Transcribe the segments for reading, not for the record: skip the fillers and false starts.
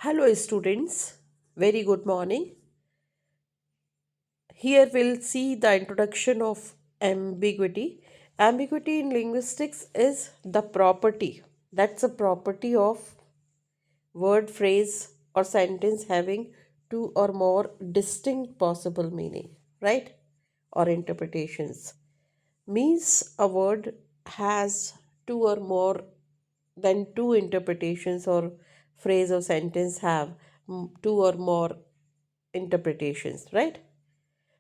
Hello, students. Very good morning. Here we'll see the introduction of ambiguity. Ambiguity in linguistics is the property. That's a property of word, phrase, or sentence having two or more distinct possible meaning, right? Or interpretations. Means a word has two or more than two interpretations, or phrase or sentence have two or more interpretations, right?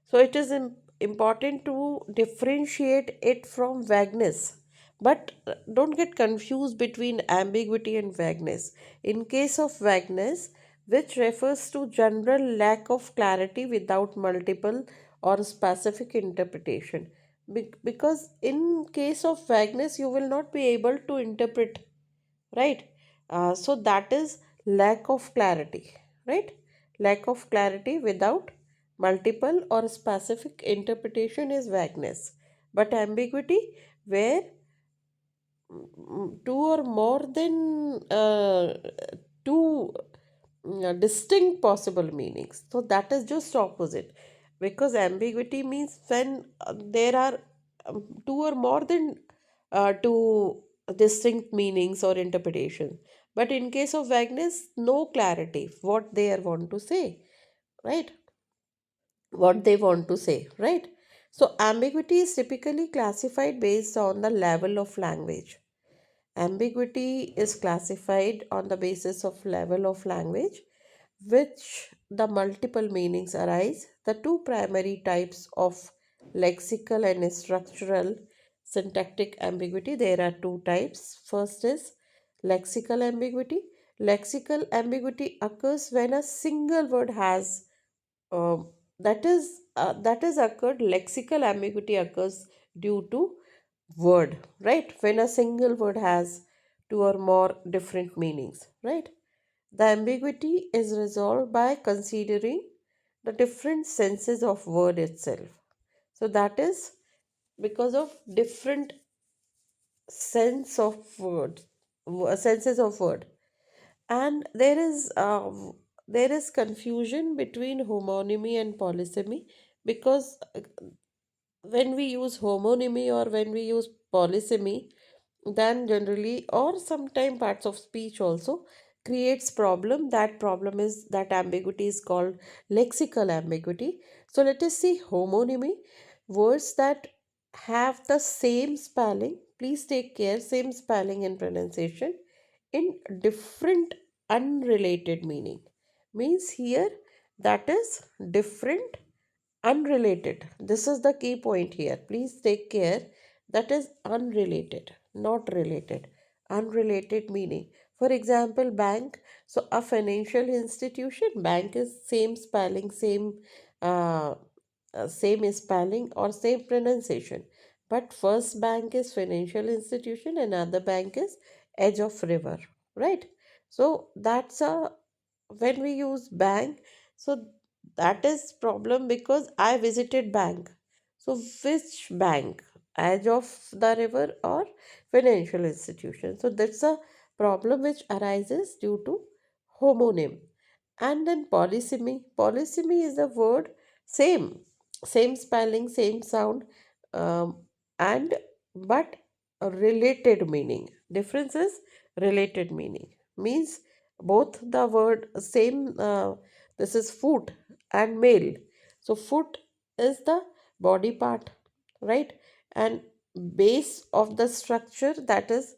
So it is important to differentiate it from vagueness. But don't get confused between ambiguity and vagueness. In case of vagueness, which refers to general lack of clarity without multiple or specific interpretation. Because in case of vagueness, you will not be able to interpret, right? So that is lack of clarity, right? Lack of clarity without multiple or specific interpretation is vagueness. But ambiguity, where two or more than two distinct possible meanings, so that is just opposite. Because ambiguity means when there are two or more than two distinct meanings or interpretation. But in case of vagueness, no clarity what they are want to say, right? What they want to say, right? So ambiguity is typically classified based on the level of language. Ambiguity is classified on the basis of level of language, which the multiple meanings arise. The two primary types of lexical and structural syntactic ambiguity. There are two types. First is lexical ambiguity. Lexical ambiguity occurs when a single word has that is occurred. Lexical ambiguity occurs due to word, right? When a single word has two or more different meanings, right? The ambiguity is resolved by considering the different senses of word itself. So that is because of different sense of word, senses of word. And there is confusion between homonymy and polysemy. Because when we use homonymy or when we use polysemy, then generally, or sometime parts of speech also creates problem. That problem is that ambiguity is called lexical ambiguity. So let us see homonymy. Words that have the same spelling, please take care, same spelling and pronunciation in different unrelated meaning. Means here, that is different unrelated. This is the key point here. Please take care. That is unrelated, not related. Unrelated meaning. For example, bank. So a financial institution, bank is same spelling, uh, same spelling or same pronunciation. But first bank is financial institution, another bank is edge of river, right? So that's a when we use bank, so that is problem because I visited bank. So which bank? Edge of the river or financial institution? So that's a problem which arises due to homonym. And then polysemy. Polysemy is the word same, same spelling, same sound, and but a related meaning. Difference is related meaning. Means both the word same. This is foot and male. So foot is the body part, right? And base of the structure, that is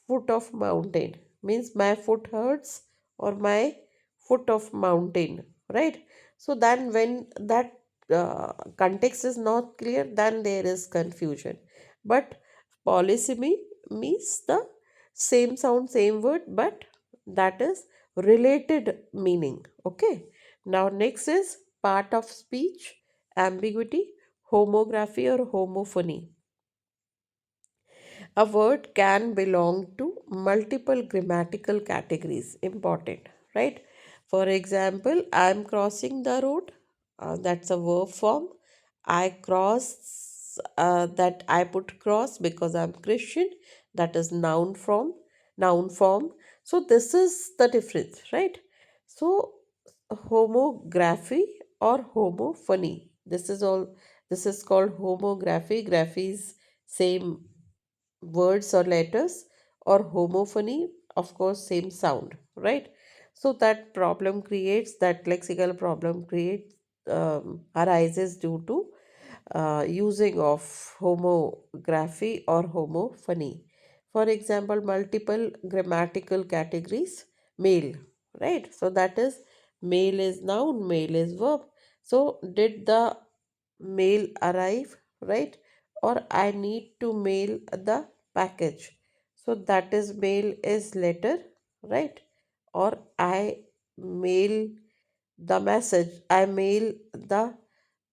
foot of mountain. Means my foot hurts or my foot of mountain, right? So then when that context is not clear, then there is confusion. But polysemy means the same sound, same word, but that is related meaning. Okay. Now next is part of speech ambiguity, homography or homophony. A word can belong to multiple grammatical categories. Important, right? For example, I am crossing the road. That's a verb form. I cross, that I put cross because I'm Christian. That is noun form. Noun form. So this is the difference, right? So, homography or homophony. This is all. This is called homography. Graphy is same words or letters, or homophony, of course, same sound, right? So that problem creates, that lexical problem creates, arises due to using of homography or homophony. For example, multiple grammatical categories, male, right? So that is, male is noun, male is verb. So did the mail arrive, right? Or I need to mail the package. So that is, mail is letter, right? Or I mail the message, I mail the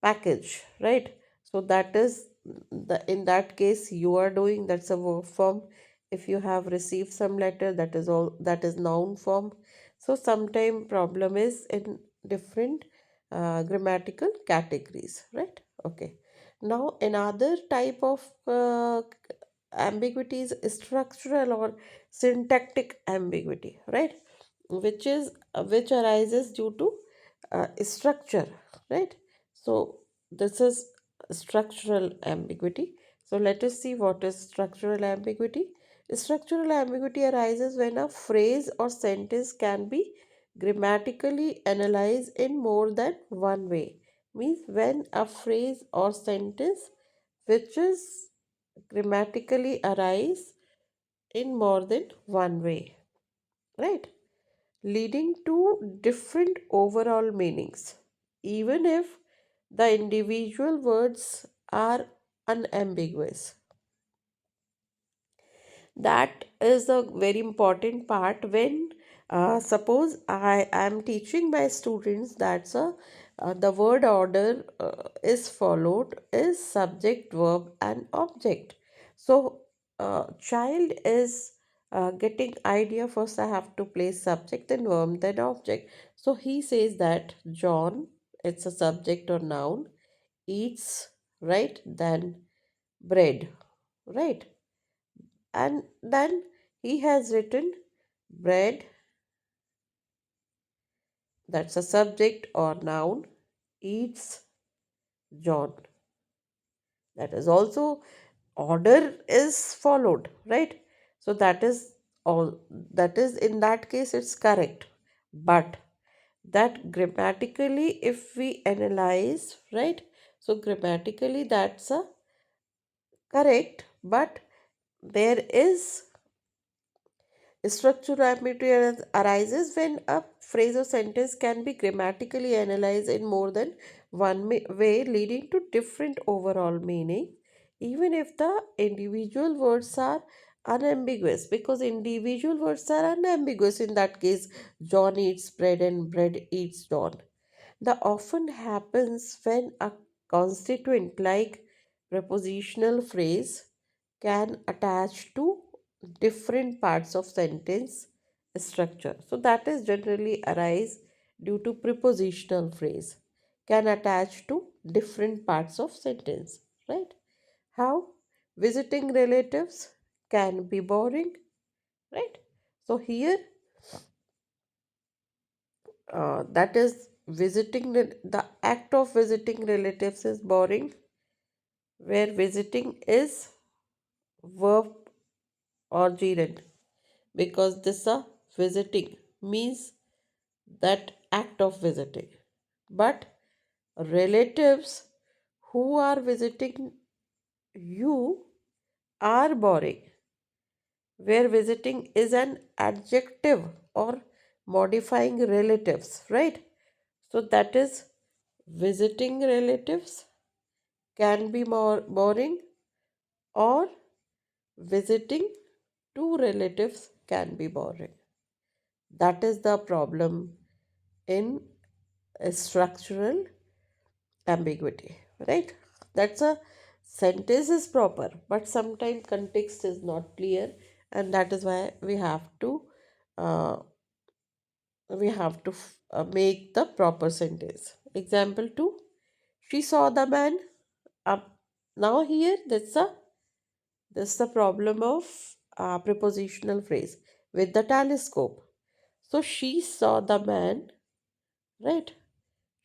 package, right? So that is the, in that case you are doing, that's a verb form. If you have received some letter, that is all, that is noun form. So sometime problem is in different grammatical categories, right? Okay, now another type of ambiguity is structural or syntactic ambiguity, right? Which is which arises due to structure, right? So this is structural ambiguity. So let us see what is structural ambiguity. Structural ambiguity arises when a phrase or sentence can be grammatically analyzed in more than one way. Means when a phrase or sentence which is grammatically arise in more than one way, right? Leading to different overall meanings, even if the individual words are unambiguous. That is a very important part when suppose I am teaching my students that the word order is followed is subject, verb, and object. So child is getting idea, first I have to place subject, then verb, then object. So he says that John, it's a subject or noun, eats, right, then bread, right? And then he has written bread, that's a subject or noun, eats John. That is also, order is followed, right? So that is all, that is, in that case it's correct. But that grammatically, if we analyze, right? So grammatically that's a correct, but there is structural ambiguity arises when a phrase or sentence can be grammatically analyzed in more than one way, leading to different overall meaning, even if the individual words are unambiguous. Because individual words are unambiguous in that case, John eats bread and bread eats John. The often happens when a constituent like prepositional phrase can attach to different parts of sentence structure. So that is generally arise due to prepositional phrase can attach to different parts of sentence, right? How visiting relatives can be boring, right? So here that is visiting the act of visiting relatives is boring, where visiting is verb or gerund, because this visiting means that act of visiting. But relatives who are visiting you are boring, where visiting is an adjective or modifying relatives, right? So that is, visiting relatives can be more boring, or visiting two relatives can be boring. That is the problem in structural ambiguity, right? That's a sentence is proper, but sometimes context is not clear, and that is why uh, we have to make the proper sentence. Example 2, she saw the man up. Now here that's the problem of prepositional phrase with the telescope. So she saw the man, right?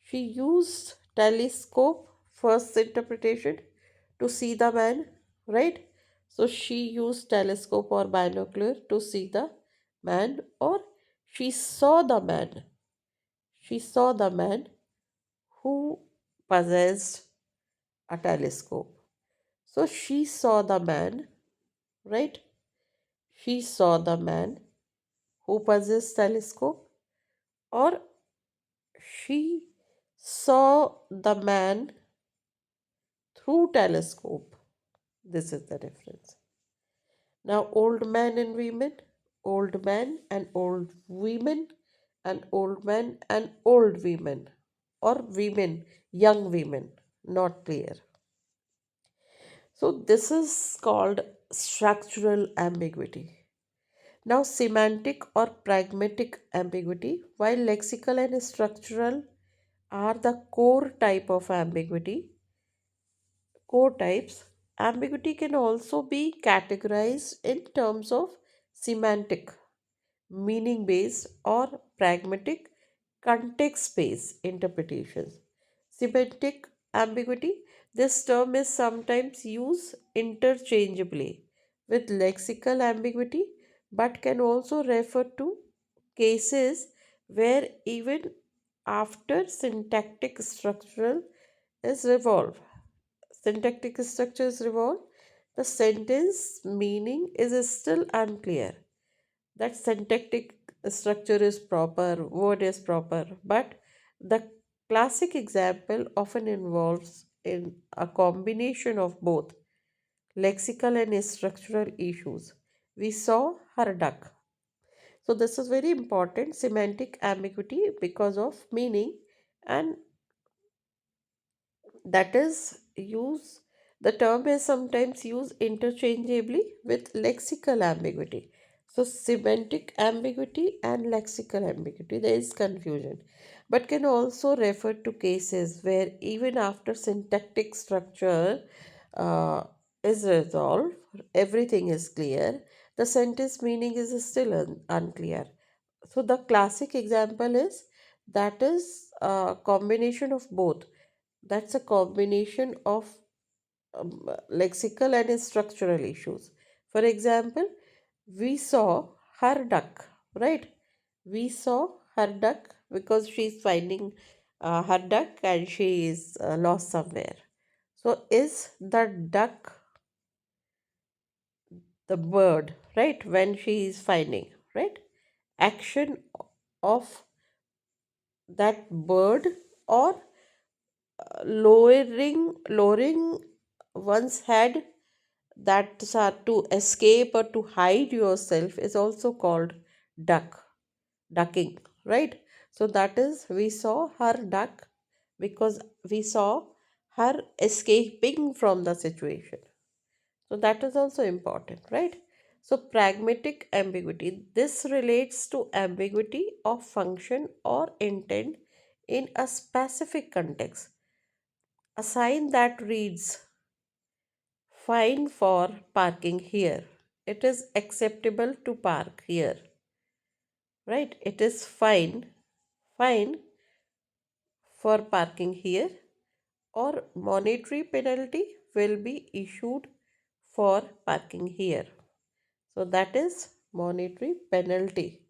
She used telescope first interpretation to see the man, right? So she used telescope or binocular to see the man, or she saw the man. She saw the man who possessed a telescope. So she saw the man, right? She saw the man who possessed telescope, or she saw the man through telescope. This is the difference. Now, old man and women, old man and old women, and old man and old women, or women, young women, not clear. So, this is called structural ambiguity. Now, semantic or pragmatic ambiguity, while lexical and structural are the core type of ambiguity, core types, ambiguity can also be categorized in terms of semantic, meaning based, or pragmatic, context based interpretations. Semantic ambiguity, this term is sometimes used interchangeably with lexical ambiguity but can also refer to cases where even after syntactic structural is revolved syntactic structure is revolved, the sentence meaning is still unclear. That syntactic structure is proper, word is proper, but the classic example often involves in a combination of both lexical and structural issues. We saw her duck. So this is very important semantic ambiguity because of meaning, and that is use the term is sometimes used interchangeably with lexical ambiguity. So semantic ambiguity and lexical ambiguity, there is confusion, but can also refer to cases where even after syntactic structure uh, is resolved, everything is clear, the sentence meaning is still unclear. So the classic example is that is a combination of both. That's a combination of lexical and structural issues. For example, we saw her duck, right? We saw her duck because she's finding her duck and she is lost somewhere. So, is the duck the bird, right? When she is finding, right? Action of that bird, or lowering one's head, that's to escape or to hide yourself, is also called duck ducking, right? So that is, we saw her duck because we saw her escaping from the situation. So that is also important, right? So pragmatic ambiguity, this relates to ambiguity of function or intent in a specific context. A sign that reads fine for parking here, it is acceptable to park here, right? It is fine for parking here, or monetary penalty will be issued for parking here. So that is monetary penalty,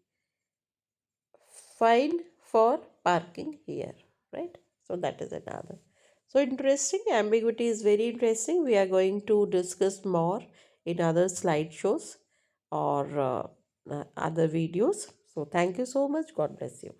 fine for parking here, right? So that is another. So interesting, ambiguity is very interesting. We are going to discuss more in other slideshows or other videos. So thank you so much. God bless you.